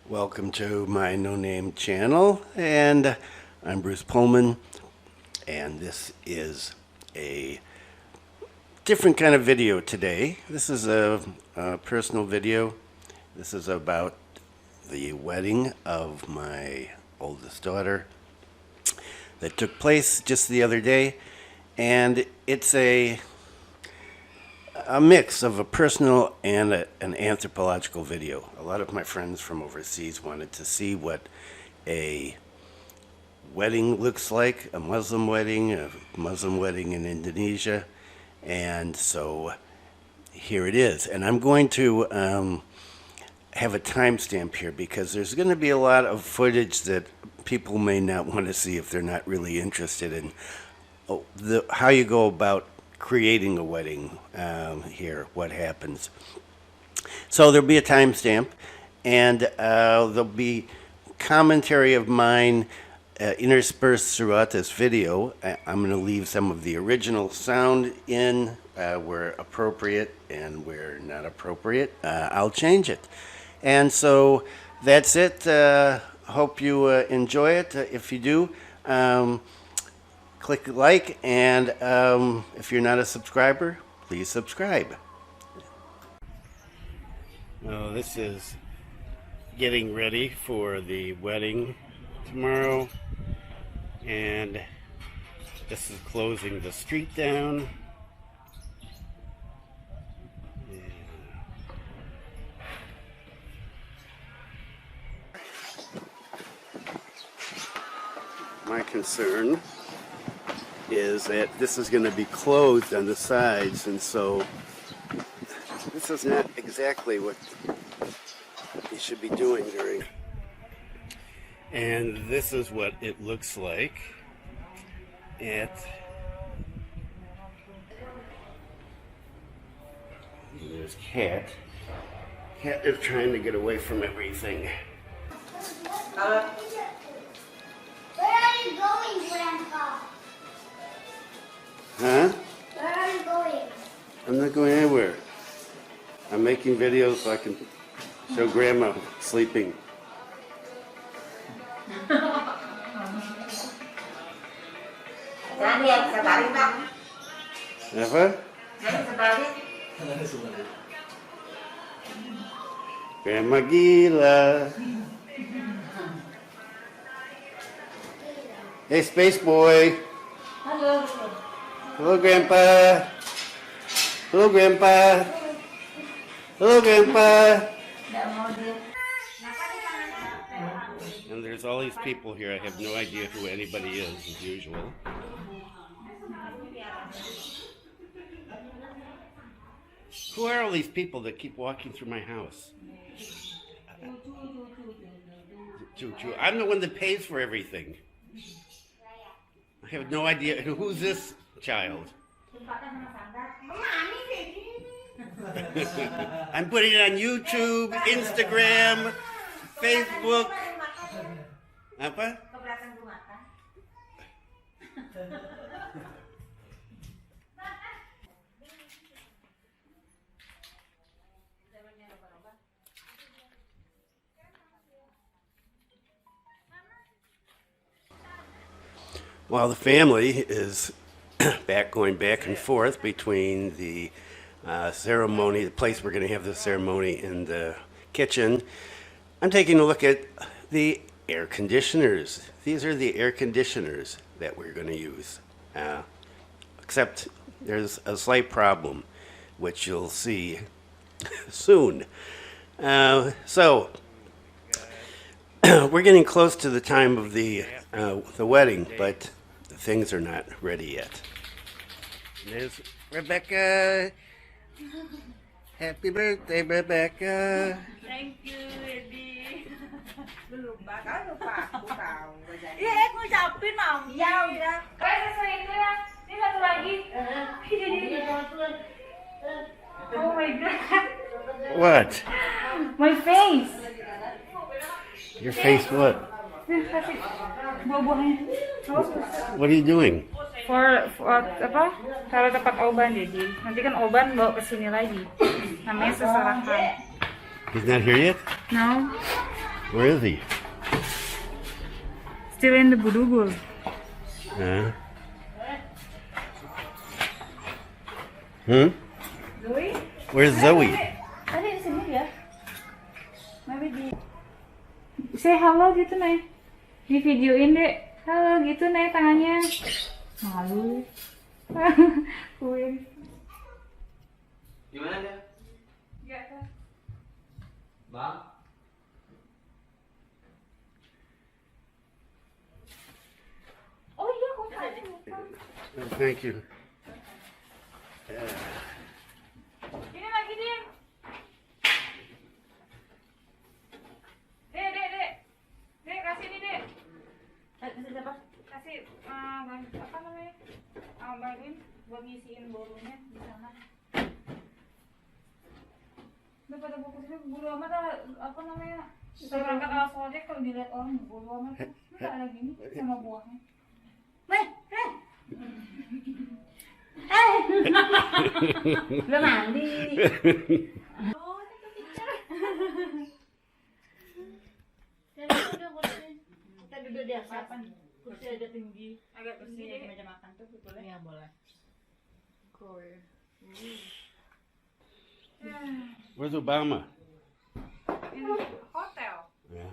Welcome to my no-name channel, and I'm Bruce Pullman, and this is a different kind of video today. This is a personal video. This is about the wedding of my oldest daughter that took place just the other day, and it's a mix of a personal and an anthropological video. A lot of my friends from overseas wanted to see what a wedding looks like, a Muslim wedding in Indonesia, and so here it is. And I'm going to have a timestamp here because there's going to be a lot of footage that people may not want to see if they're not really interested in how you go about creating a wedding here, what happens. So there'll be a timestamp, and there'll be commentary of mine interspersed throughout this video. I'm going to leave some of the original sound in where appropriate, and where not appropriate, I'll change it. And so that's it. Hope you enjoy it. If you do, click like, and if you're not a subscriber, please subscribe. Well, this is getting ready for the wedding tomorrow, and this is closing the street down. My concern is that this is going to be closed on the sides, and so this is not exactly what you should be doing during. And this is what it looks like there's Cat is trying to get away from everything. Where are you going, Grandpa? Huh? Where are you going? I'm not going anywhere. I'm making videos so I can show Grandma sleeping. Apa? Grandma gila. Hey, Space Boy. Hello. Hello, Grandpa. Hello, Grandpa. Hello, Grandpa. And there's all these people here. I have no idea who anybody is, as usual. Who are all these people that keep walking through my house? I'm the one that pays for everything. I have no idea. Who's this child? I'm putting it on YouTube, Instagram, Facebook. Apa? While the family is going back and forth between the ceremony, the place we're going to have the ceremony, in the kitchen, I'm taking a look at the air conditioners. These are the air conditioners that we're going to use. Except there's a slight problem, which you'll see soon. So we're getting close to the time of the wedding, but things are not ready yet. There's Rebecca. Happy birthday, Rebecca. Thank you, Eddie. Iya, aku ucapin mau. Ya udah. Sesuai itu ya. Ini satu lagi. Oh my god. What? My face. Your face what? Buah-buahnya. What are you doing? For apa? Taruh tempat oban jadi. Nanti kan oban bawa ke sini lagi. Namanya seserahan. He's not here yet? No. Where is he? Still in the Budugul. Huh? Zoey? Where's Zoey? Tadi di sini ya. Maybe di. Say hello gitu nih. Di videoin deh. Halo gitu nih tangannya. Malu. Kuin. Gimana dia? Enggak kan. Bang? Oh iya, kok tadi. Thank you. Ini lagi dia. Dek. Dek, kasih ini, Dek. Kasih apa namanya? Bantuin buat ngisiin bolunya di sana. Udah pada buku sini bulu amat apa namanya? Kita berangkat awal aja kalau dilihat orang bulu amat tuh nggak ada gini sama buahnya. Udah mandi. Oh, kita duduk di atas. Kursi aja tinggi. Agak kursi di meja makan tuh boleh? Iya, boleh. Cool. Where's Obama? In hotel. Yeah.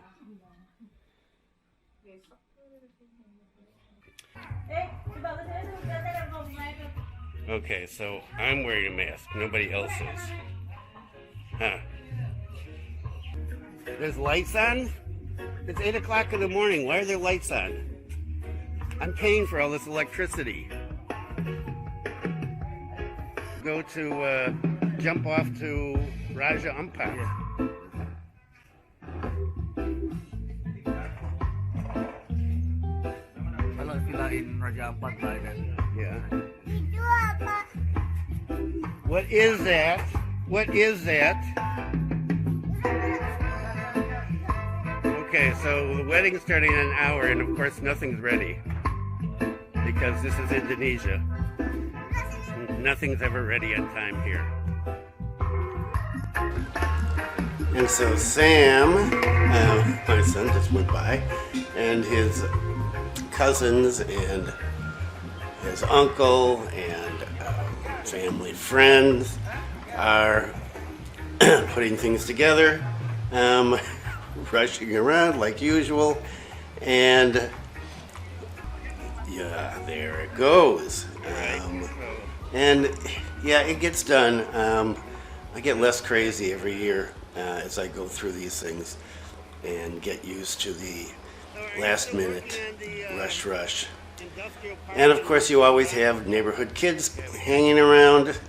Okay, so I'm wearing a mask. Nobody else is. Huh. There's lights on? It's 8 o'clock in the morning. Why are there lights on? I'm paying for all this electricity. Go to, jump off to Raja Ampat. Kalau villain Raja Ampat lah kan. Yeah. Itu apa? What is that? What is that? Okay, so the wedding's starting in an hour, and of course nothing's ready because this is Indonesia. Nothing's ever ready on time here. And so Sam, my son, just went by, and his cousins and his uncle and family friends are putting things together, rushing around like usual, and yeah, there it goes. And yeah, it gets done. I get less crazy every year as I go through these things and get used to the last minute rush. And of course you always have neighborhood kids hanging around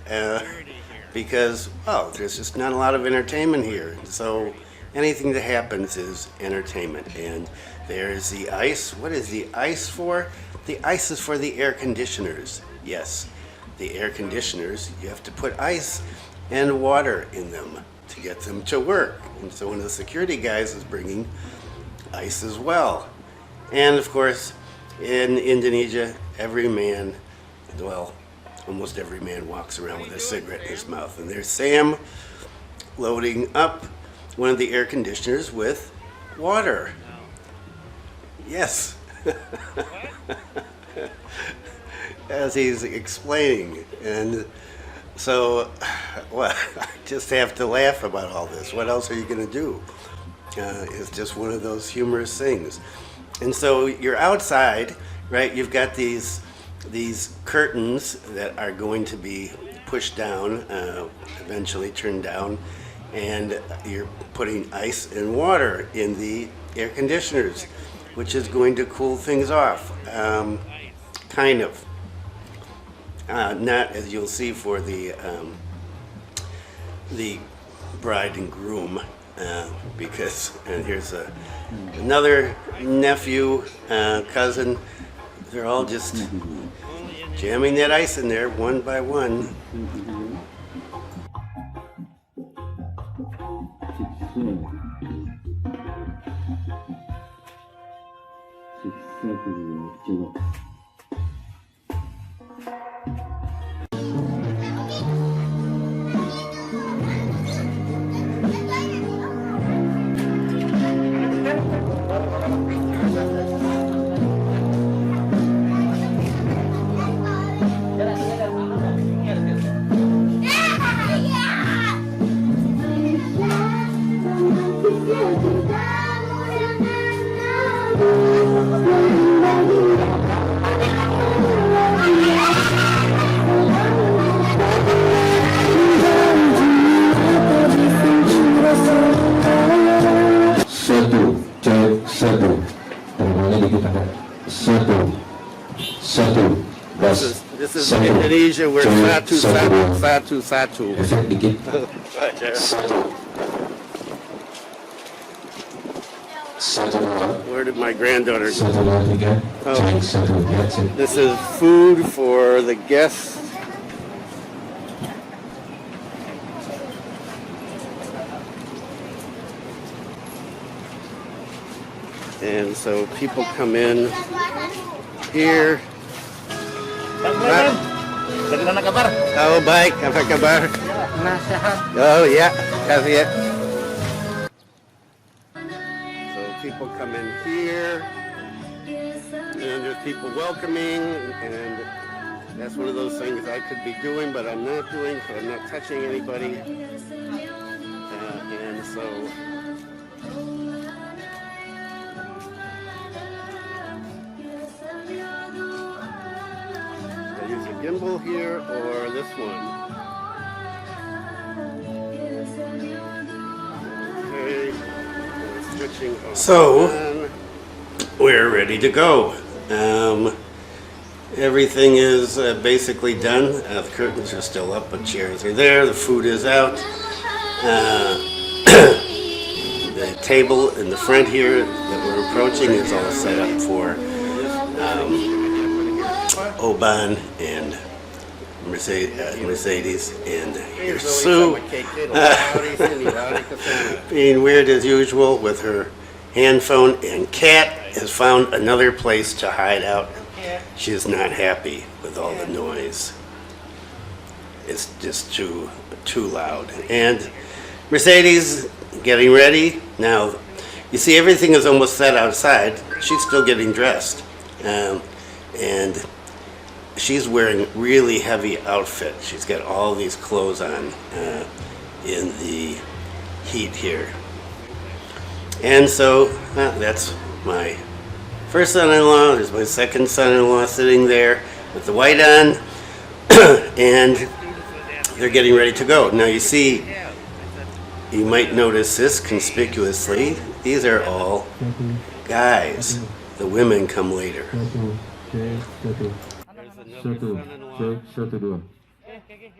because, well, there's just not a lot of entertainment here. So anything that happens is entertainment. And there's the ice. What is the ice for? The ice is for the air conditioners. Yes, the air conditioners, you have to put ice and water in them to get them to work. And so one of the security guys is bringing ice as well. And of course, in Indonesia, every man, well, almost every man walks around with a cigarette in his mouth. And there's Sam loading up one of the air conditioners with water. Yes. As he's explaining. And so, well, I just have to laugh about all this. What else are you going to do? It's just one of those humorous things. And so you're outside, right? You've got these curtains that are going to be pushed down, eventually turned down, and you're putting ice and water in the air conditioners, which is going to cool things off, kind of. Not as you'll see for the bride and groom, because, and here's another nephew, cousin. They're all just jamming that ice in there one by one. Satu, cek satu. Terbangnya dikit agak. Satu, satu. Gas. This is Satu. Indonesia where Cek, satu. satu. Efek dikit. Satu. Satu dua. Where did my granddaughter go? Satu dua tiga. Cek satu. That's it. This is food for the guests. And so people come in here. Bagaimana kabar? Oh, baik, apa kabar? Nah, sehat. Oh, yeah, kasih ya. So people come in here, and there's people welcoming, and that's one of those things I could be doing, but I'm not doing, so I'm not touching anybody. And so I use a gimbal here or this one. Okay, switching on. So we're ready to go. Everything is basically done. The curtains are still up, but chairs are there. The food is out. The table in the front here that we're approaching is all set up for Oban and Mercedes, and here's Sue being weird as usual with her hand phone, and Kat has found another place to hide out. She is not happy with all the noise. It's just too loud. And Mercedes getting ready. Now, you see everything is almost set outside. She's still getting dressed. And she's wearing really heavy outfit. She's got all these clothes on in the heat here. And so that's my first son-in-law. There's my second son-in-law sitting there with the white on, and they're getting ready to go. Now you see, you might notice this conspicuously. These are all guys. The women come later. Satu, cek satu dua.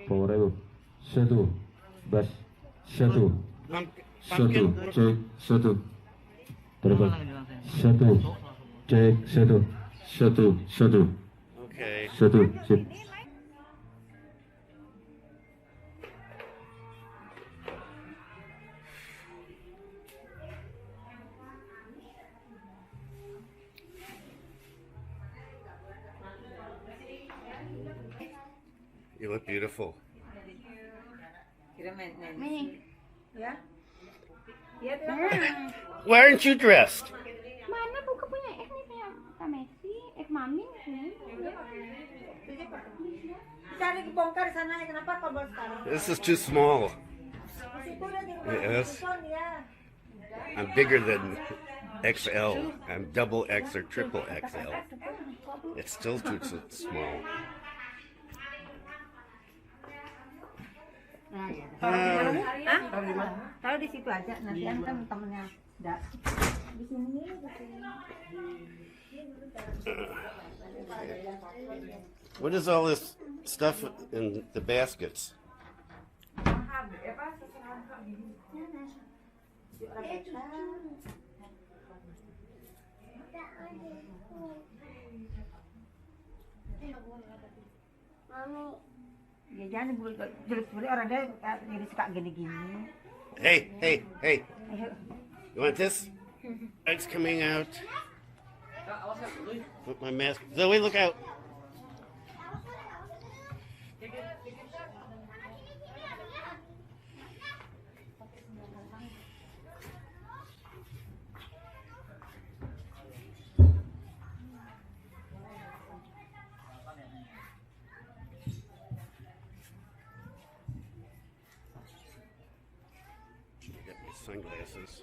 Power ibu. Satu, bas. Satu, satu, cek satu. Terbang. Satu, cek satu. Satu. Okay. Satu, sip. You look beautiful. Me. Why aren't you dressed? Mana buka punya ini kayak Kak Messi, Mami sih. Cari bongkar sana, kenapa kau bawa sekarang? This is too small. Situ udah di rumah Yes. telepon ya. I'm bigger than XL. I'm double X or triple XL. It's still too small. Taruh di situ aja, nanti kan temennya enggak. Di sini. What is all this stuff in the baskets? Ya jangan jelek-jelek orang dia jadi suka gini-gini. Hey. Ayo. You want this? It's coming out. Put my mask. Zoey, look out. Let me sunglasses.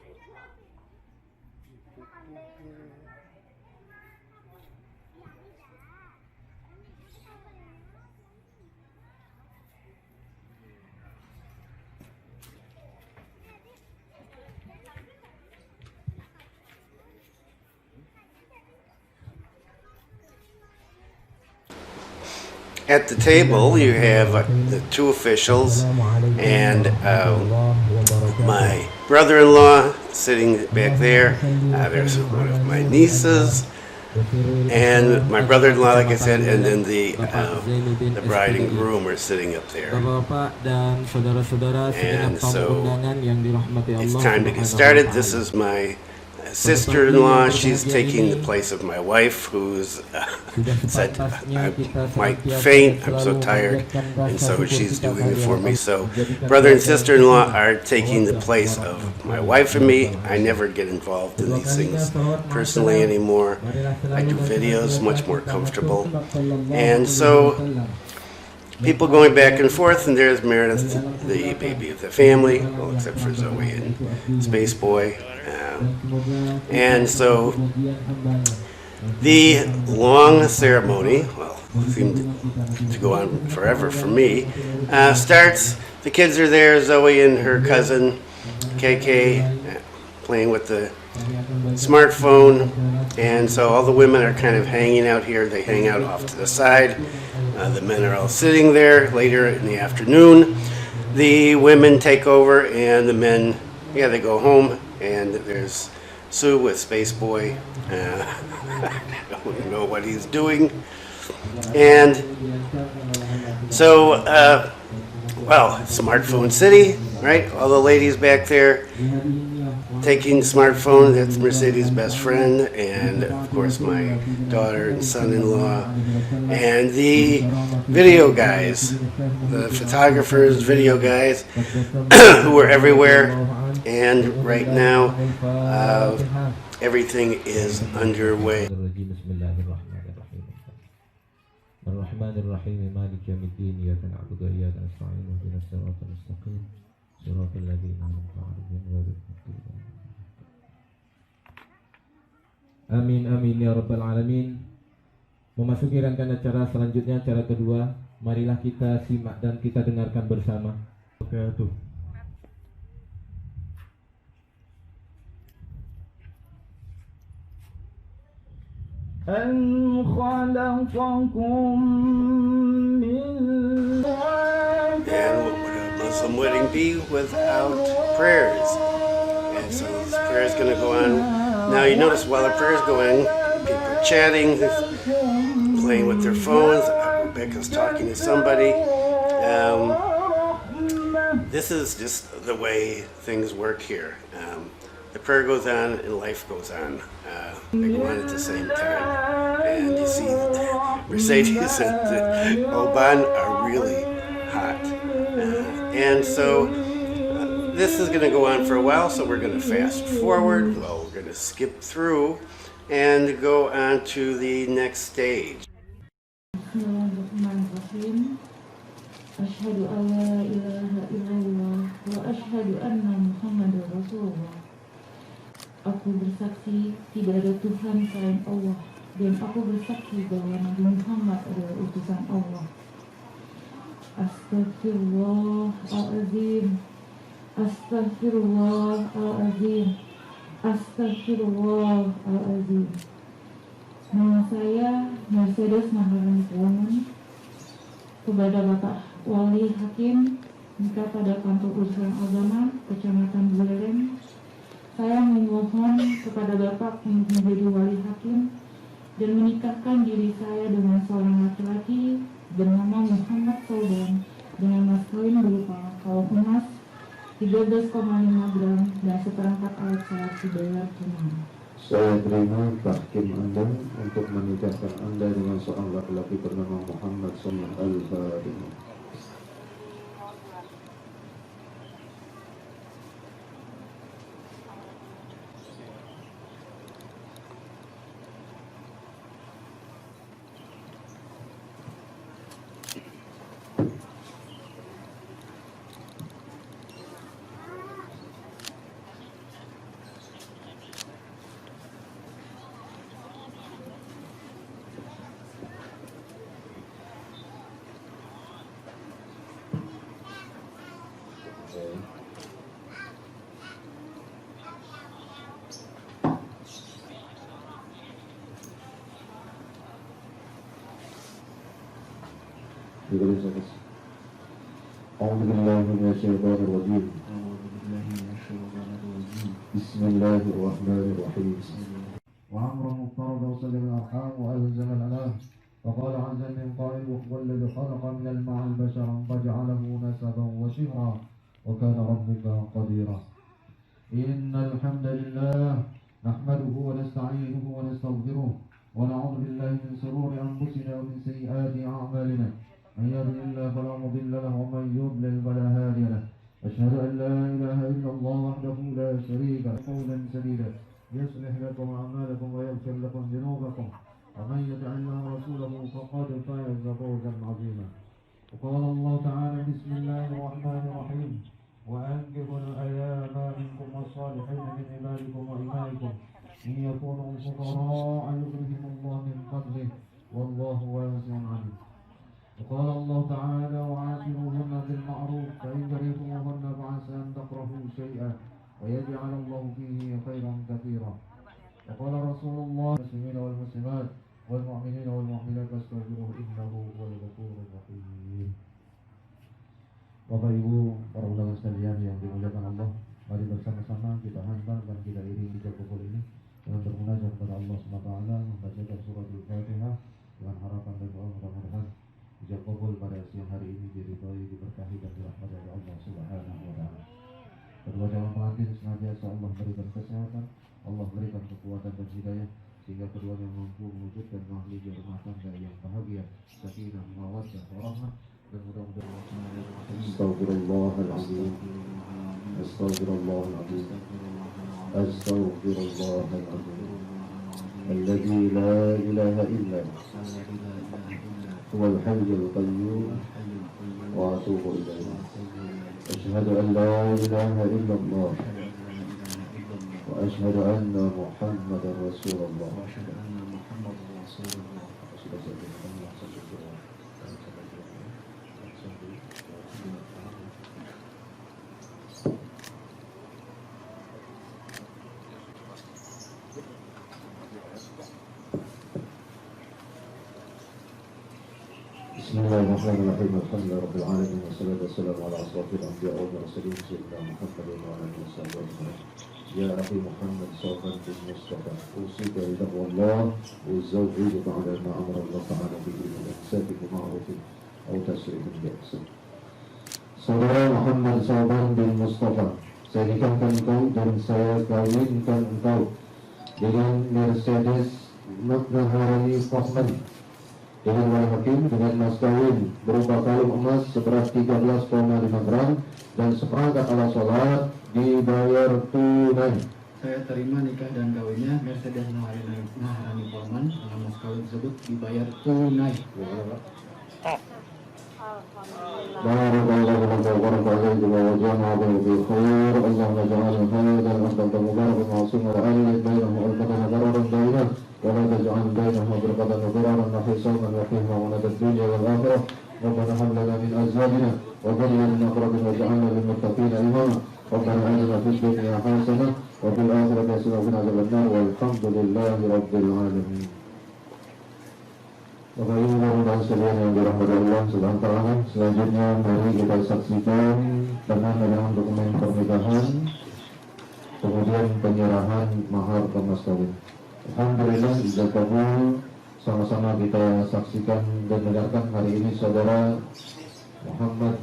At the table, you have the two officials and my brother-in-law sitting back there. There's one of my nieces and my brother-in-law, like I said, and then the bride and groom are sitting up there. And so it's time to get started. This is my sister-in-law. She's taking the place of my wife, who's said I might faint. I'm so tired, and so she's doing it for me. So brother and sister-in-law are taking the place of my wife and me. I never get involved in these things personally anymore. I do videos, much more comfortable, and so people going back and forth, and there's Meredith, the baby of the family, well, except for Zoey and Space Boy. And so the long ceremony, well, seemed to go on forever for me, starts. The kids are there, Zoey and her cousin, KK, playing with the smartphone. And so all the women are kind of hanging out here. They hang out off to the side. The men are all sitting there. Later in the afternoon, the women take over and the men, they go home. And there's Sue with Space Boy. I don't know what he's doing. And so, smartphone city, right? All the ladies back there taking smartphone. That's Mercedes' best friend, and of course my daughter and son-in-law, and the video guys, the photographers, video guys, who are everywhere. And right now, everything is underway. Amin amin ya rabbal alamin. Memasuki rangkaian acara selanjutnya, acara kedua, marilah kita simak dan kita dengarkan bersama. أن خلقكم من And what would a Muslim wedding be without prayers? And so this prayer is going to go on. Now you notice while the prayer is going, people are chatting, playing with their phones. Rebecca's talking to somebody. This is just the way things work here. The prayer goes on and life goes on. They go on at the same time. And you see Mercedes and Oban are really hot. And so this is going to go on for a while, so we're going to fast forward. Well, we're going to skip through and go on to the next stage. Bismillahirrahmanirrahim. Asyhadu an la ilaha illallah wa asyhadu anna Muhammadar Rasulullah. Aku bersaksi tidak ada Tuhan selain Allah, dan aku bersaksi bahwa Nabi Muhammad adalah utusan Allah. Astaghfirullahaladzim, astaghfirullahaladzim, astaghfirullahaladzim. Nama saya Mercedes Maharani Puaman, kepada Bapak Wali Hakim nikah pada Kantor Urusan Agama Kecamatan Buleleng. Saya memohon kepada Bapak untuk menjadi wali hakim dan menikahkan diri saya dengan seorang laki-laki bernama Muhammad Saudan dengan mas kawin berupa kalung emas 13,5 gram dan seperangkat alat sholat dibayar tunai. Saya terima tahkim Anda untuk menikahkan Anda dengan seorang laki-laki bernama Muhammad Saudan Al-Fatihah. أعوذ بالله من الشيطان الرجيم. بسم الله الرحمن الرحيم. وعمر مضطرد وصل الأرحام وألزم الأنام وقال عز من قائل وهو الذي خلق من الماء بشرا فجعله نسبا وصهرا وكان ربك قديرا. إن الحمد لله نحمده ونستعينه ونستغفره ونعوذ بالله من شرور أنفسنا ومن سيئات أعمالنا. من يهده الله فلا مضل له ومن يضلل فلا هادي له. أشهد أن لا إله إلا الله وحده لا شريك له. قولا سديدا يصلح لكم أعمالكم ويغفر لكم ذنوبكم ومن يطع الله ورسوله فقد فاز فوزا عظيما. وقال الله تعالى بسم الله الرحمن الرحيم وأنكحوا الأيام منكم والصالحين من عبادكم وإمائكم إن يكونوا فقراء يغنيهم الله من فضله والله واسع عليم. وقال الله تعالى وعاشروهن بالمعروف فإن كرهتموهن فعسى أن تكرهوا شيئا ويجعل الله فيه خيرا كثيرا. وقال رسول الله المسلمين والمسلمات والمؤمنين والمؤمنات فاستغفروه إنه هو الغفور الرحيم. Bapak Ibu, para ulama sekalian yang dimuliakan Allah, mari bersama-sama kita hantar dan kita iringi hijab kabul ini dengan bermunajat kepada Allah SWT, membacakan surat Al-Fatihah dengan harapan dan doa mudah-mudahan hijab kabul pada siang hari ini diridhoi, diberkahi dan dirahmati oleh Allah Subhanahu wa taala. Kedua calon pengantin senantiasa Allah berikan kesehatan, Allah berikan kekuatan dan hidayah sehingga keduanya mampu mewujudkan mahligai rumah tangga yang bahagia, sakinah, mawaddah, warahmah dan mudah-mudahan. Astaghfirullahaladzim. Astaghfirullahaladzim. Astaghfirullahaladzim. Alladzi la ilaha illa huwal hayyul qayyum wa atubu ilaihi. أشهد أن لا إله إلا الله وأشهد أن محمدا رسول الله. Bismillahirrahmanirrahim. Alhamdulillah rabbil alamin wassalatu wassalamu ala asrofil anbiya wal mursalin sayyidina Muhammadin wa ala alihi wasallam. Ya akhi Muhammad sawfan bin Mustafa usika bi taqwallah wa zawjuka ala ma amara Allah ta'ala bihi min ihsanin ma'rufin aw tasrifin bi ihsan. Saudara Muhammad Sawban bin Mustafa, saya nikahkan engkau dan saya kawinkan engkau dengan Mercedes Maharani Fahman dengan wali hakim dengan mas kawin berupa kalung emas seberat 13,5 gram dan seperangkat alat sholat dibayar tunai. Saya terima nikah dan kawinnya Mercedes Maharani Forman dengan mas kawin tersebut dibayar tunai. Barakallahu laka wa barakatuhu wa jama'a bil khair. Allahumma ja'al khairan wa anta mubarakan wa asma wa alif bainahu wa al-fatana dararan bainah wa la taj'al bainahu barakatan wa dararan wa hisaban wa fihma wa nadad dunya wal akhirah. Rabbana hab lana min azwajina wa dhurriyyatina qurrata waj'alna lil muttaqina imama. Rabbana atina fid dunya hasanah wa fil akhirati hasanah wa qina adzabannar walhamdulillahi rabbil alamin. Bapak Ibu dan sekalian yang dirahmati Allah Subhanahu. Selanjutnya mari kita saksikan penandatanganan dokumen pernikahan, kemudian penyerahan mahar ke mas kawin. Alhamdulillah ijab kabul sama-sama kita saksikan dan dengarkan hari ini saudara Muhammad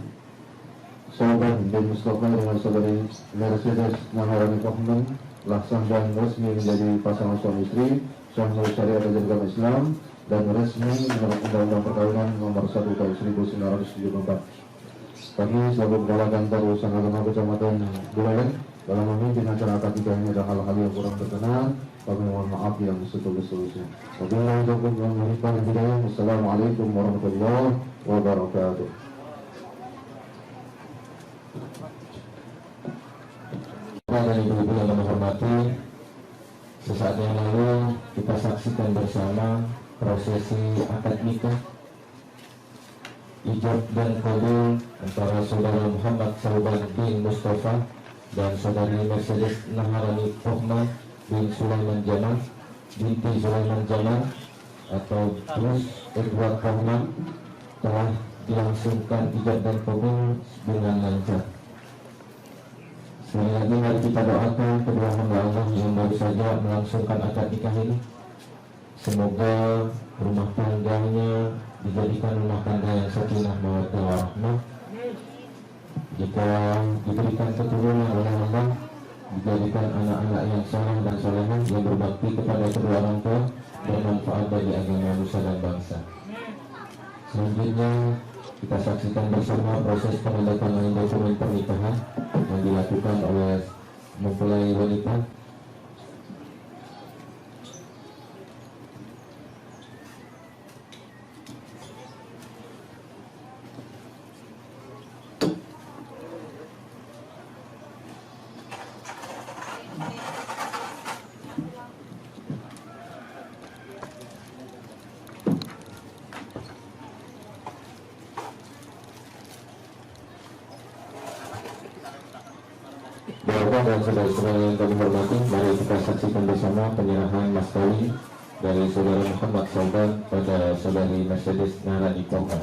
Sawban bin Mustafa dengan saudari Mercedes Maharani Fahman telah sah dan resmi menjadi pasangan suami istri, sah menurut syariat dan agama Islam dan resmi menurut Undang-Undang Perkawinan Nomor 1 Tahun 1974. Kami selaku Kepala Kantor Urusan Agama Kecamatan Bulayan dalam memimpin acara akad nikah ini ada hal-hal yang kurang berkenan. Kami mohon maaf yang setulus-tulusnya. Wabillahi taufiq wal hidayah. Wassalamualaikum warahmatullahi wabarakatuh. Dan ibu-ibu yang kami hormati, sesaat yang lalu kita saksikan bersama prosesi akad nikah ijab dan kabul antara saudara Muhammad Sawban bin Mustafa dan saudari Mercedes Naharani Fahman bin Sulaiman Jamal binti Sulaiman Jamal atau Bruce Edward Fahman telah dilangsungkan ijab dan kabul dengan lancar. Sekali lagi mari kita doakan kedua hamba Allah yang baru saja melangsungkan akad nikah ini. Semoga rumah tangganya dijadikan rumah tangga yang sakinah mawaddah warahmah. Jika diberikan keturunan oleh Allah, dijadikan anak-anak yang saleh dan salehah yang berbakti kepada kedua orang tua, bermanfaat bagi agama nusa dan bangsa. Selanjutnya kita saksikan bersama proses penandatanganan dokumen pernikahan yang dilakukan oleh mempelai wanita. Bapak dan saudara-saudara yang kami hormati, mari kita saksikan bersama penyerahan mas kawin dari saudara Muhammad Soban pada saudari Mercedes Narani Pohon.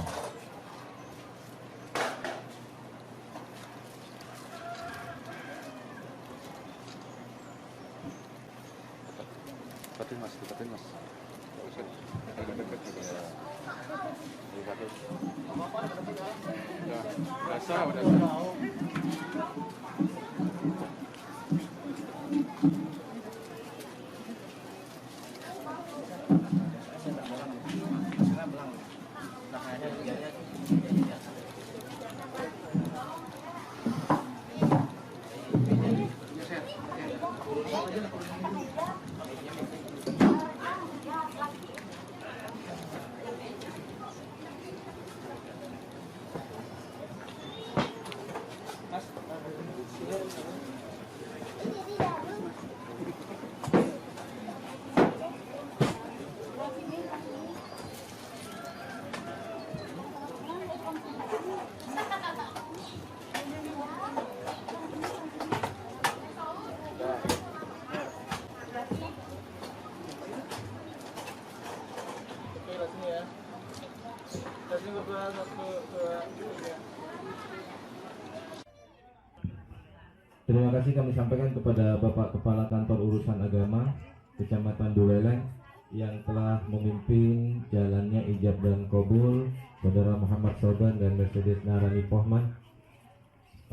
Terima kasih kami sampaikan kepada Bapak Kepala Kantor Urusan Agama Kecamatan Buleleng yang telah memimpin jalannya ijab dan kabul Saudara Muhammad Soban dan Mercedes Narani Pohman.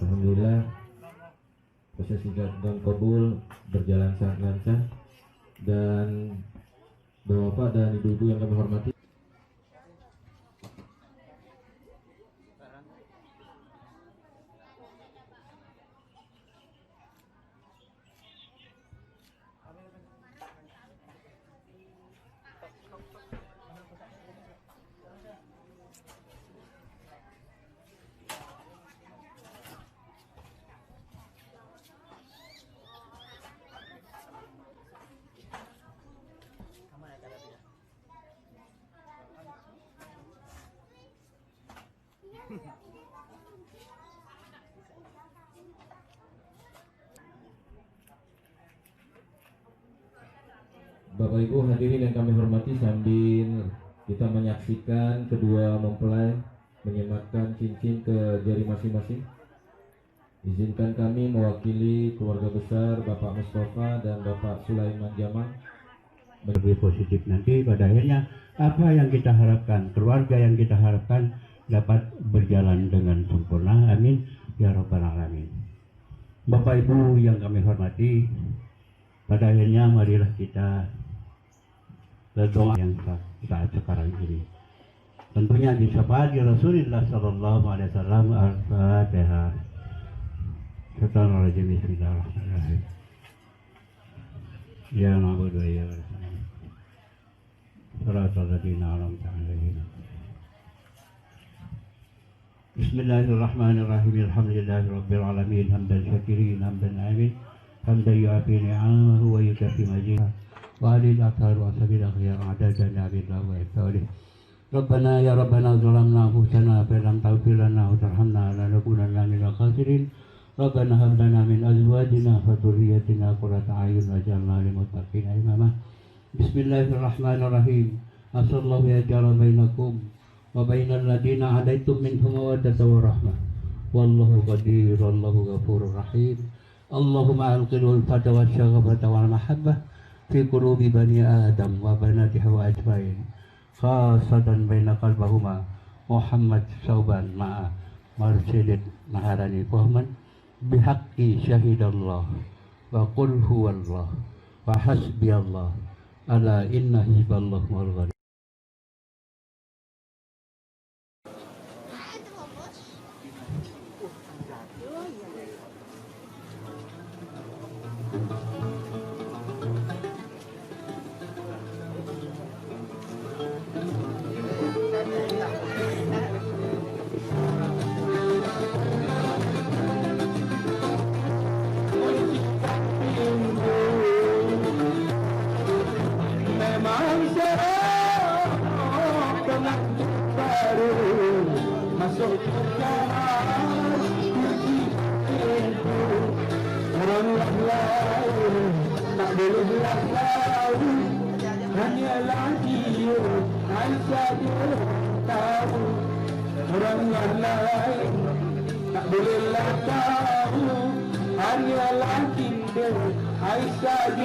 Alhamdulillah proses ijab dan kabul berjalan sangat lancar, dan Bapak dan Ibu-ibu yang kami hormati, Bapak Ibu hadirin yang kami hormati, sambil kita menyaksikan kedua mempelai menyematkan cincin ke jari masing-masing, izinkan kami mewakili keluarga besar Bapak Mustafa dan Bapak Sulaiman Jamal lebih positif. Nanti pada akhirnya apa yang kita harapkan, keluarga yang kita harapkan dapat berjalan dengan sempurna. Amin ya rabbal alamin. Bapak Ibu yang kami hormati, pada akhirnya marilah kita berdoa yang saat sekarang ini. Tentunya disyafaati Rasulullah sallallahu alaihi wasallam. Al-Fatihah. Syaitanir rajim. Bismillahirrahmanirrahim. Ya na'budu wa ya nasta'in. Shiratal ladzina an'amta 'alaihim. Bismillahirrahmanirrahim. Alhamdulillahirabbil alamin. Hamdan syakirin, hamdan amin. Hamdan yu'afi ni'amahu wa yukafi majidah. وعلي الأطهار وأصحاب الأخيار عدد نبي الله وإحسانه. ربنا يا ربنا ظلمنا أنفسنا فإن لم تغفر لنا وترحمنا لنكونن من الخاسرين. ربنا هب لنا من أزواجنا وذريتنا قرة أعين واجعلنا للمتقين إماما. بسم الله الرحمن الرحيم. أسأل الله يجعل بينكم وبين الذين عاديتم منهم مودة ورحمة والله قدير والله غفور رحيم اللهم ألقي الألفة والشغفة والمحبة في قلوب بني آدم وبناتها أجمعين خاصة بين قلبهما محمد ثوبان مع مرشد مهاراني فهما بحق شهد الله وقل هو الله وحسبي الله ألا إن حزب الله هم الغالبون. Hanya lagi dia Aisyah